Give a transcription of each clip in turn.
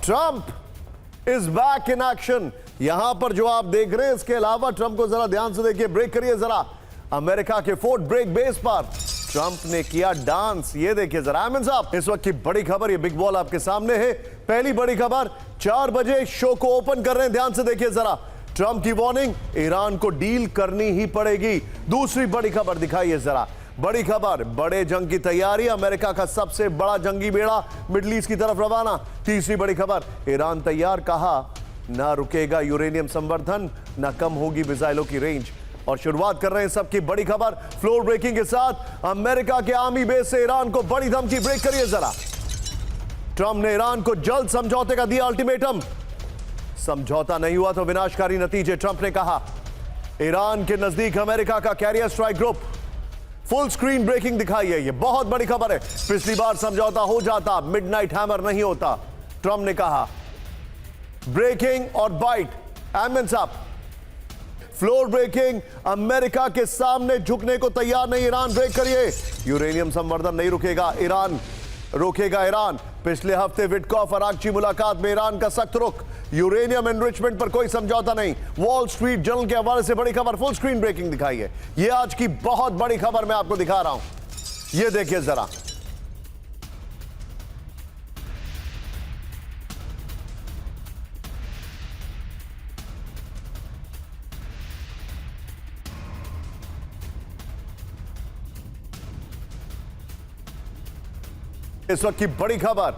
Trump is back in action. यहां पर जो आप देख रहे हैं, इसके अलावा ट्रंप को जरा ध्यान से देखिए, ब्रेक करिए जरा। अमेरिका के फोर्ट ब्रेक बेस पर ट्रंप ने किया डांस, ये देखिए जरा। आमिन साहब, इस वक्त की बड़ी खबर, ये बिग बॉल आपके सामने है। पहली बड़ी खबर, 4 बजे शो को ओपन कर रहे हैं, ध्यान से देखिए जरा। ट्रंप की वार्निंग, ईरान को डील करनी ही पड़ेगी। दूसरी बड़ी खबर दिखाइए जरा। बड़ी खबर, बड़े जंग की तैयारी, अमेरिका का सबसे बड़ा जंगी बेड़ा मिडिल ईस्ट की तरफ रवाना। तीसरी बड़ी खबर, ईरान तैयार, कहा ना रुकेगा यूरेनियम संवर्धन, ना कम होगी मिसाइलों की रेंज। और शुरुआत कर रहे हैं सबकी बड़ी खबर फ्लोर ब्रेकिंग के साथ। अमेरिका के आर्मी बेस से ईरान को बड़ी धमकी, ब्रेक करिए जरा। ट्रंप ने ईरान को जल्द समझौते का दिया अल्टीमेटम। समझौता नहीं हुआ तो विनाशकारी नतीजे, ट्रंप ने कहा। ईरान के नजदीक अमेरिका का carrier strike group. Full screen breaking दिखाई है, यह बहुत बड़ी खबर है। पिछली बार समझौता हो जाता, मिडनाइट हैमर नहीं होता, ट्रंप ने कहा। ब्रेकिंग और बाइट, एमएन साहब, फ्लोर ब्रेकिंग, अमेरिका के सामने झुकने को तैयार नहीं ईरान, ब्रेक करिए। यूरेनियम संवर्धन नहीं रुकेगा, ईरान रोकेगा ईरान। पिछले हफ्ते विटकॉफ अरागची मुलाकात में ईरान का सख्त रुख, यूरेनियम एनरिचमेंट पर कोई समझौता नहीं। वॉल स्ट्रीट जर्नल के हवाले से बड़ी खबर, फुल स्क्रीन ब्रेकिंग दिखाई है। यह आज की बहुत बड़ी खबर मैं आपको दिखा रहा हूं, यह देखिए जरा। इस वक्त की बड़ी खबर,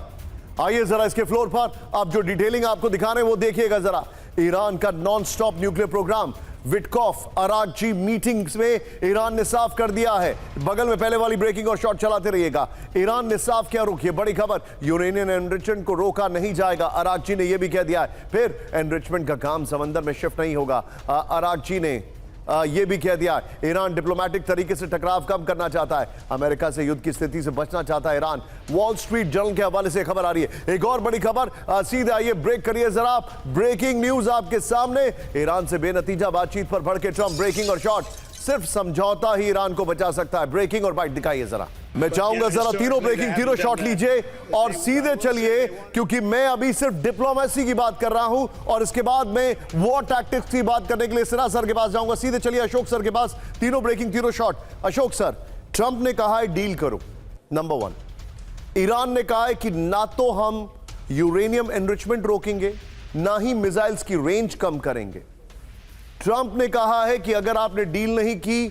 आइए जरा इसके फ्लोर पर आप जो डिटेलिंग आपको दिखा रहे हैं वो देखिएगा जरा। ईरान का non stop nuclear programme, Witkoff Araghchi meetings में ईरान ने साफ कर दिया है। बगल में पहले वाली ब्रेकिंग और शॉट चलाते रहिएगा। ईरान ने साफ किया रुख, ये बड़ी खबर, यूरेनियम एनरिचमेंट को रोका नहीं जाएगा। अरागची ने यह भी कह दिया है, फिर एनरिचमेंट का काम समंदर में शिफ्ट नहीं होगा। अरागची ने यह भी कह दिया, ईरान डिप्लोमेटिक तरीके से टकराव कम करना चाहता है, अमेरिका से युद्ध की स्थिति से बचना चाहता है ईरान। वॉल स्ट्रीट जर्नल के हवाले से खबर आ रही है। एक और बड़ी खबर, सीधे आइए, ब्रेक करिए जरा। ब्रेकिंग न्यूज आपके सामने, ईरान से बेनतीजा बातचीत पर भड़के ट्रंप, ब्रेकिंग और शॉट, सिर्फ समझौता ही ईरान को बचा सकता है। ब्रेकिंग और बाइट दिखाइए जरा। मैं चाहूंगा जरा तीनों ब्रेकिंग, तीनों शॉट लीजिए और सीधे चलिए, क्योंकि मैं अभी सिर्फ डिप्लोमेसी की बात कर रहा हूं और इसके बाद मैं वॉर टैक्टिक्स की बात करने के लिए सिन्हा सर के पास जाऊंगा। सीधे चलिए अशोक सर के पास, तीनों ब्रेकिंग, तीनों शॉट। अशोक सर, ट्रंप ने कहा है डील करो, नंबर 1। ईरान ने कहा है कि ना तो हम यूरेनियम एनरिचमेंट रोकेंगे, ना ही मिसाइल्स की रेंज कम करेंगे। ट्रंप ने कहा है कि अगर आपने डील नहीं की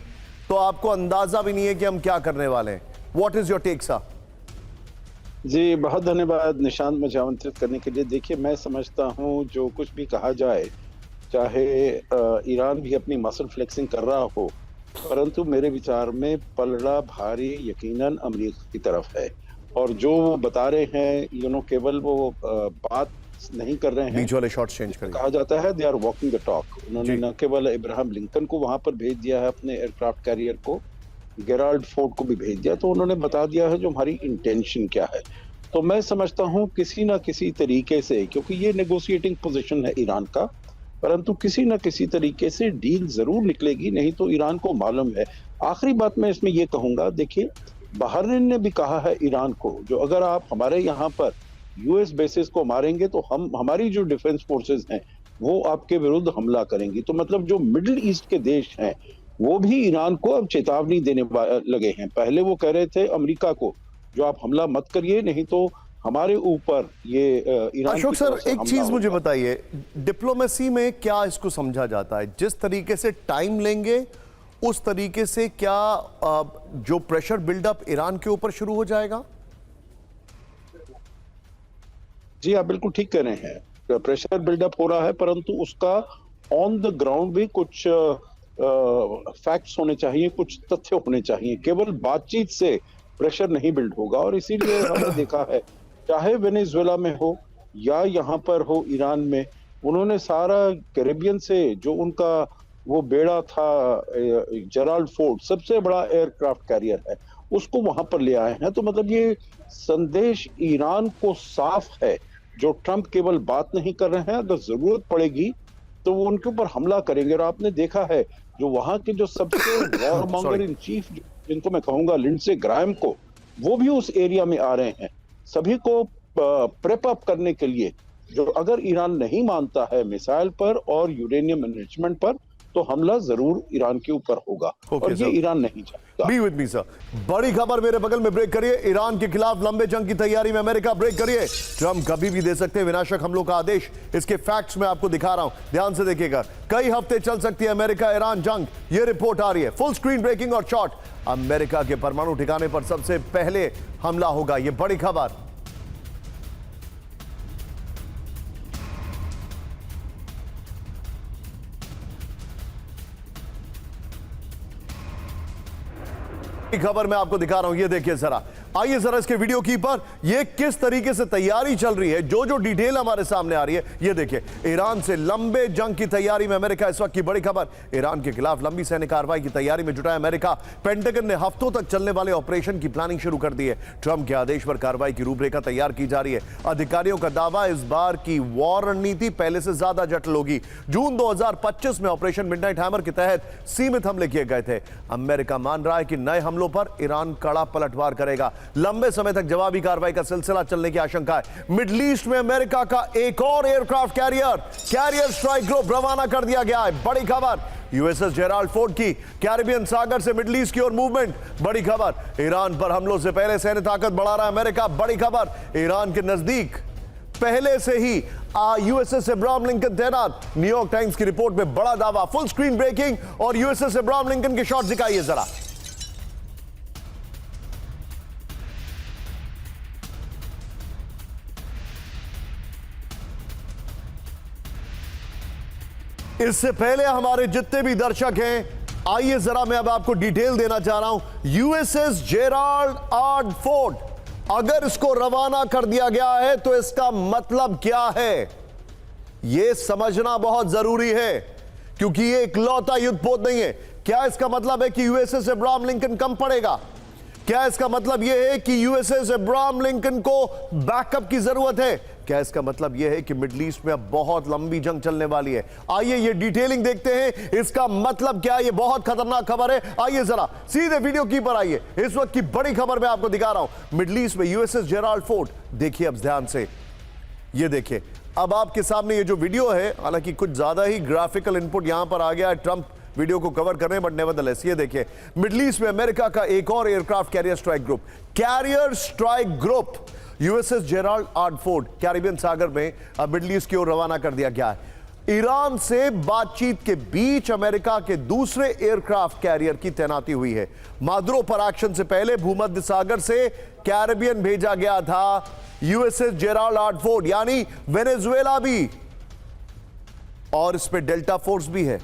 तो आपको अंदाजा भी नहीं है कि हम क्या करने वाले हैं। What is your take sir? जी बहुत धन्यवाद निशांत, मुझे आमंत्रित करने के लिए। देखिए, मैं समझता हूं जो कुछ भी कहा जाए, चाहे ईरान भी अपनी मसल फ्लेक्सिंग कर रहा हो, परंतु मेरे विचार में पलड़ा भारी यकीनन अमेरिका की तरफ है। और जो वो बता रहे हैं, केवल वो बात नहीं कर रहे हैं, बीच वाले शॉट चेंज करिए। कहा जाता है they are walking the talk. उन्होंने न केवल इब्राहिम लिंकन को वहां पर भेज दिया है, अपने एयरक्राफ्ट कैरियर को, गेराल्ड फोर्ड को भी भेज दिया, तो उन्होंने बता दिया है जो हमारी इंटेंशन क्या है। तो मैं समझता हूं किसी ना किसी तरीके से, क्योंकि ये नेगोशिएटिंग पोजीशन है ईरान का, परंतु किसी ना किसी तरीके से डील जरूर निकलेगी, नहीं तो ईरान को मालूम है। आखिरी बात मैं इसमें ये कहूंगा, देखिए बहरीन ने भी कहा है ईरान को, जो अगर आप हमारे यहाँ पर यूएस बेसिस को मारेंगे तो हमारी जो डिफेंस फोर्सेस हैं वो आपके विरुद्ध हमला करेंगी। तो मतलब जो मिडिल ईस्ट के देश हैं वो भी ईरान को अब चेतावनी देने लगे हैं। पहले वो कह रहे थे अमेरिका को, जो आप हमला मत करिए, नहीं तो हमारे ऊपर ये ईरान। अशोक सर, एक चीज मुझे बताइए, डिप्लोमेसी में क्या इसको समझा जाता है? जिस तरीके से टाइम लेंगे उस तरीके से क्या जो प्रेशर बिल्डअप ईरान के ऊपर शुरू हो जाएगा? जी आप बिल्कुल ठीक कह रहे हैं, प्रेशर बिल्डअप हो रहा है, परंतु उसका ऑन द ग्राउंड भी कुछ फैक्ट्स होने चाहिए, कुछ तथ्य होने चाहिए। केवल बातचीत से प्रेशर नहीं बिल्ड होगा। और इसीलिए हमने देखा है, चाहे वेनेजुएला में हो या यहाँ पर हो ईरान में, उन्होंने सारा कैरेबियन से जो उनका वो बेड़ा था, जेराल्ड फोर्ड, सबसे बड़ा एयरक्राफ्ट कैरियर है, उसको वहां पर ले आए हैं। तो मतलब ये संदेश ईरान को साफ है, जो ट्रंप केवल बात नहीं कर रहे हैं, अगर जरूरत पड़ेगी तो वो उनके ऊपर हमला करेंगे। और आपने देखा है जो वहां के जो सबसे वॉर मॉन्गर इन चीफ, जिनको मैं कहूंगा लिंडसे ग्राहम को, वो भी उस एरिया में आ रहे हैं। सभी को प्रेप अप करने के लिए जो अगर ईरान नहीं मानता है मिसाइल पर और यूरेनियम एनरिचमेंट पर, तो हमला जरूर ईरान के ऊपर होगा। Okay, और ये sir. ईरान नहीं चाहता। Be with me sir. बड़ी खबर मेरे बगल में, ब्रेक करिए। ईरान के खिलाफ लंबे जंग की तैयारी में अमेरिका, ब्रेक करिए। ट्रंप कभी भी दे सकते हैं विनाशक हमलों का आदेश। इसके फैक्ट्स मैं आपको दिखा रहा हूं, ध्यान से देखिएगा। कई हफ्ते चल सकती है अमेरिका ईरान जंग, ये रिपोर्ट आ रही है। फुल स्क्रीन ब्रेकिंग और शॉट। अमेरिका के परमाणु ठिकाने पर सबसे पहले हमला होगा, ये बड़ी खबर। खबर मैं आपको दिखा रहा हूं, ये देखिए जरा। आइए जरा इसके वीडियो की पर ये किस तरीके से तैयारी चल रही है, जो जो डिटेल हमारे सामने आ रही है, ये देखिए। ईरान से लंबे जंग की तैयारी में अमेरिका, इस वक्त की बड़ी खबर। ईरान के खिलाफ लंबी सैन्य कार्रवाई की तैयारी में जुटा है अमेरिका। पेंटागन ने हफ्तों तक चलने वाले ऑपरेशन की प्लानिंग शुरू कर दी है। ट्रंप के आदेश पर कार्रवाई की रूपरेखा तैयार की जा रही है। अधिकारियों का दावा, इस बार की वॉर रणनीति पहले से ज्यादा जटिल होगी। जून 2025 में ऑपरेशन मिडनाइट हैमर के तहत सीमित हमले किए गए थे। अमेरिका मान रहा है कि नए हमलों पर ईरान कड़ा पलटवार करेगा। लंबे समय तक जवाबी कार्रवाई का सिलसिला चलने की आशंका है। मिडिल ईस्ट में अमेरिका का एक और एयरक्राफ्ट कैरियर स्ट्राइक ग्रुप रवाना कर दिया गया है। बड़ी खबर यूएसएस जेराल्ड फोर्ड की कैरिबियन सागर से मिडिल ईस्ट की ओर मूवमेंट। बड़ी खबर ईरान पर हमलों से पहले सैन्य ताकत बढ़ा रहा है अमेरिका। बड़ी खबर ईरान के नजदीक पहले से ही यूएसएस अब्राहम लिंकन तैनात। न्यूयॉर्क टाइम्स की रिपोर्ट में बड़ा दावा। फुल स्क्रीन ब्रेकिंग और यूएसएस अब्राहम लिंकन के शॉट दिखाइए जरा। इससे पहले हमारे जितने भी दर्शक हैं, आइए जरा मैं अब आपको डिटेल देना चाह रहा हूं। यूएसएस जेराल्ड आर फोर्ड, अगर इसको रवाना कर दिया गया है तो इसका मतलब क्या है, यह समझना बहुत जरूरी है, क्योंकि यह इकलौता युद्धपोत नहीं है। क्या इसका मतलब है कि यूएसएस अब्राहम लिंकन कम पड़ेगा? क्या इसका मतलब यह है कि यूएसएस अब्राहम लिंकन को बैकअप की जरूरत है? क्या इसका मतलब यह है कि मिडिल ईस्ट में अब बहुत लंबी जंग चलने वाली है? आइए ये डिटेलिंग देखते हैं, इसका मतलब क्या है। ये बहुत खतरनाक खबर है। आइए जरा सीधे वीडियो की पर आइए। इस वक्त की बड़ी खबर मैं आपको दिखा रहा हूं। मिडिल ईस्ट में यूएसएस जेराल्ड फोर्ड, देखिए अब ध्यान से, ये देखिए। अब आपके सामने ये जो वीडियो है, हालांकि कुछ ज्यादा ही ग्राफिकल इनपुट यहां पर आ गया है, ट्रंप वीडियो को कवर कर रहे हैं, बट नेवरदलेस ये देखिए। मिडिल ईस्ट में अमेरिका का एक और aircraft carrier strike group USS Gerald R Ford Caribbean सागर में मिडिल ईस्ट की ओर रवाना कर दिया गया है। ईरान से बातचीत के बीच अमेरिका के दूसरे एयरक्राफ्ट कैरियर की तैनाती हुई है। मादुरो पर एक्शन से पहले भूमध्य सागर से कैरिबियन भेजा गया था यूएसएस जेराल्ड आर फोर्ड, यानी वेनेजुएला भी, और इस पे डेल्टा फोर्स भी है।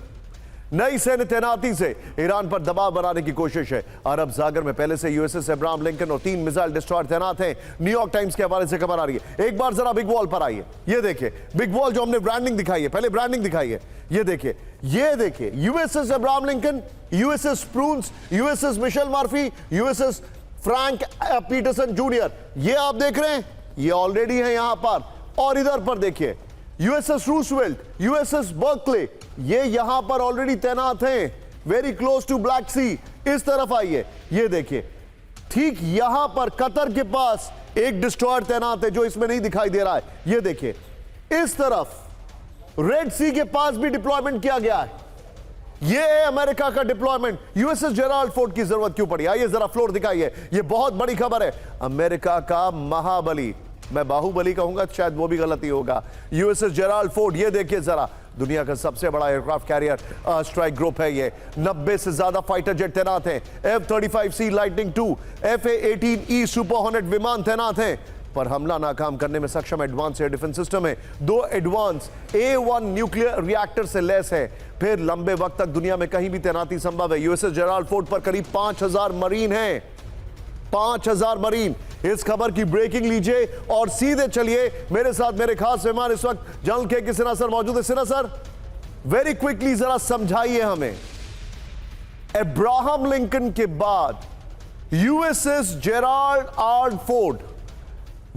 नई सैन्य तैनाती से ईरान पर दबाव बनाने की कोशिश है। अरब सागर में पहले से यूएसएस अब्राहम लिंकन और 3 मिसाइल डिस्ट्रॉयर तैनात हैं। न्यूयॉर्क टाइम्स के हवाले से खबर आ रही है। एक बार जरा बिग वॉल पर आइए, ये देखिए बिग वॉल जो हमने ब्रांडिंग दिखाई है, पहले ब्रांडिंग दिखाई है, ये देखिए यूएसएस अब्राहम लिंकन, यूएसएस प्रूंस, USS Michael Murphy, USS Frank Peterson junior, ये आप देख रहे हैं, ये ऑलरेडी है यहां पर। और इधर पर देखिए यूएसएस रूसवेल्ट, यूएसएस बर्कले, ये यहां पर ऑलरेडी तैनात हैं, वेरी क्लोज टू ब्लैक सी। इस तरफ आइए, ये देखिए ठीक यहां पर कतर के पास एक डिस्ट्रॉयर तैनात है जो इसमें नहीं दिखाई दे रहा है। ये देखिए इस तरफ रेड सी के पास भी डिप्लॉयमेंट किया गया है। ये है अमेरिका का डिप्लॉयमेंट। यूएसएस जेराल्ड फोर्ड की जरूरत क्यों पड़ी? आइए जरा फ्लोर दिखाइए, ये बहुत बड़ी खबर है। अमेरिका का महाबली, मैं बाहुबली कहूंगा शायद वो भी गलती होगा, यूएसएस जेराल्ड फोर्ड, ये देखिए जरा, दुनिया का सबसे बड़ा एयरक्राफ्ट कैरियर स्ट्राइक ग्रुप है ये। 90 से ज्यादा फाइटर जेट तैनात हैं, F-35C lightning II, FA-18E super hornet विमान तैनात हैं, पर हमला नाकाम करने में सक्षम एडवांस एयर डिफेंस सिस्टम है। 2 एडवांस A1 न्यूक्लियर रिएक्टर से लैस है। फिर लंबे वक्त तक दुनिया में कहीं भी तैनाती संभव है। यूएसएस जेराल्ड फोर्ड पर करीब 5000 मरीन हैं, 5000 मरीन। इस खबर की ब्रेकिंग लीजिए और सीधे चलिए मेरे साथ, मेरे खास मेहमान इस वक्त जनरल के सिन्हा सर मौजूद है। सिन्हा सर, वेरी क्विकली जरा समझाइए हमें, अब्राहम लिंकन के बाद यूएसएस जेराल्ड आर फोर्ड,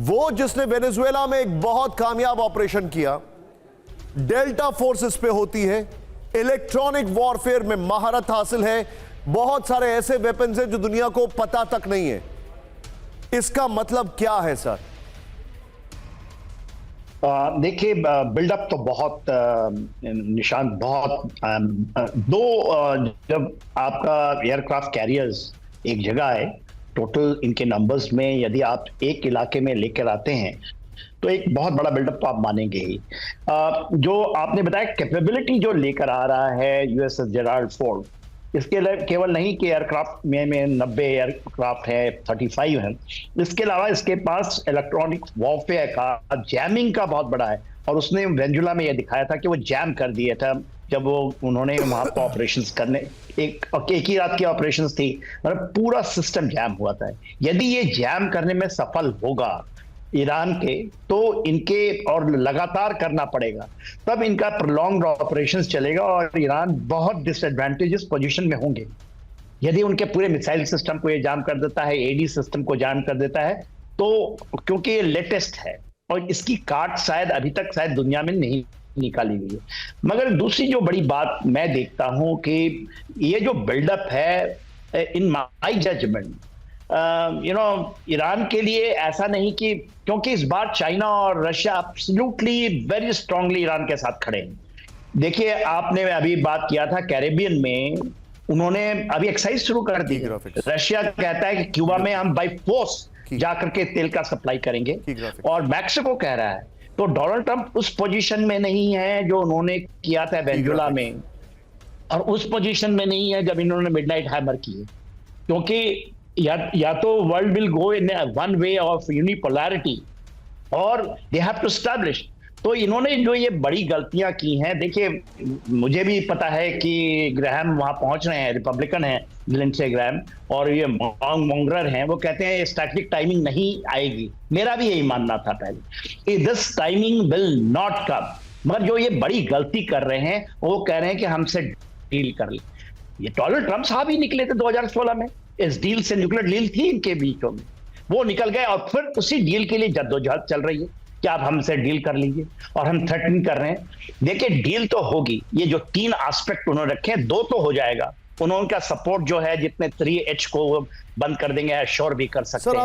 वो जिसने वेनेजुएला में एक बहुत कामयाब ऑपरेशन किया, डेल्टा फोर्सेस पे होती है, इलेक्ट्रॉनिक वॉरफेयर में महारत हासिल है, बहुत सारे ऐसे वेपन्स हैं जो दुनिया को पता तक नहीं है। इसका मतलब क्या है सर? देखिए, बिल्डअप तो बहुत निशान बहुत जब आपका एयरक्राफ्ट कैरियर्स एक जगह है, टोटल इनके नंबर्स में यदि आप एक इलाके में लेकर आते हैं तो एक बहुत बड़ा बिल्डअप तो आप मानेंगे ही। जो आपने बताया कैपेबिलिटी जो लेकर आ रहा है यूएसएस जेराल्ड फोर्ड, इसके लिए केवल नहीं कि एयरक्राफ्ट में 90 एयरक्राफ्ट है, 35 है, इसके अलावा इसके पास इलेक्ट्रॉनिक वॉरफेयर का जैमिंग का बहुत बड़ा है। और उसने वेंजुला में यह दिखाया था कि वो जैम कर दिया था जब उन्होंने वहां पर ऑपरेशंस करने, एक ही रात की ऑपरेशंस थी, मतलब पूरा सिस्टम जैम हुआ था। यदि ये जैम करने में सफल होगा ईरान के, तो इनके और लगातार करना पड़ेगा, तब इनका प्रोलॉन्ग्ड ऑपरेशंस चलेगा और ईरान बहुत डिसएडवांटेजेस पोजीशन में होंगे। यदि उनके पूरे मिसाइल सिस्टम को ये जाम कर देता है, एडी सिस्टम को जाम कर देता है, तो क्योंकि ये लेटेस्ट है और इसकी काट शायद अभी तक शायद दुनिया में नहीं निकाली गई है। मगर दूसरी जो बड़ी बात मैं देखता हूं कि ये जो बिल्डअप है, इन माय जजमेंट ईरान के लिए ऐसा नहीं कि, क्योंकि इस बार चाइना और Russia absolutely very strongly Iran के साथ खड़े हैं। देखिए, आपने अभी बात किया था कैरेबियन में, उन्होंने अभी एक्सरसाइज शुरू कर दी। रशिया कहता है कि क्यूबा में हम बाय फोर्स जाकर के तेल का सप्लाई करेंगे, और मैक्सिको कह रहा है। तो डोनाल्ड ट्रंप उस पोजीशन में नहीं है जो उन्होंने किया था वेनेजुएला में, और उस पोजीशन में नहीं है जब इन्होंने मिडनाइट हैमर किए, क्योंकि या तो world will go in one way of unipolarity और दे हैव टू एस्टैब्लिश। तो इन्होंने जो ये बड़ी गलतियां की हैं, देखिए मुझे भी पता है कि ग्राहम वहां पहुंच रहे हैं, रिपब्लिकन हैं लिंडसे ग्राहम, और ये मॉन्गरर हैं, वो कहते हैं स्टैटिक टाइमिंग नहीं आएगी। मेरा भी यही मानना था पहले, this timing will not come. मगर जो ये बड़ी गलती कर रहे हैं, वो कह रहे हैं कि हमसे डील कर ले। ये डोनाल्ड ट्रंप साहब ही निकले थे 2016 में, इस डील से, न्यूक्लियर डील थी इनके बीचों में, वो निकल गए और फिर उसी डील के लिए जद्दोजहद चल रही है कि आप हमसे डील कर लीजिए, और हम थ्रेटन कर रहे हैं। देखिए, डील तो होगी। ये जो 3 एस्पेक्ट उन्होंने रखे हैं, 2 तो हो जाएगा। उन्होंने का सपोर्ट जो है, जितने 3H को बंद कर देंगे, एश्योर भी कर सकते हैं।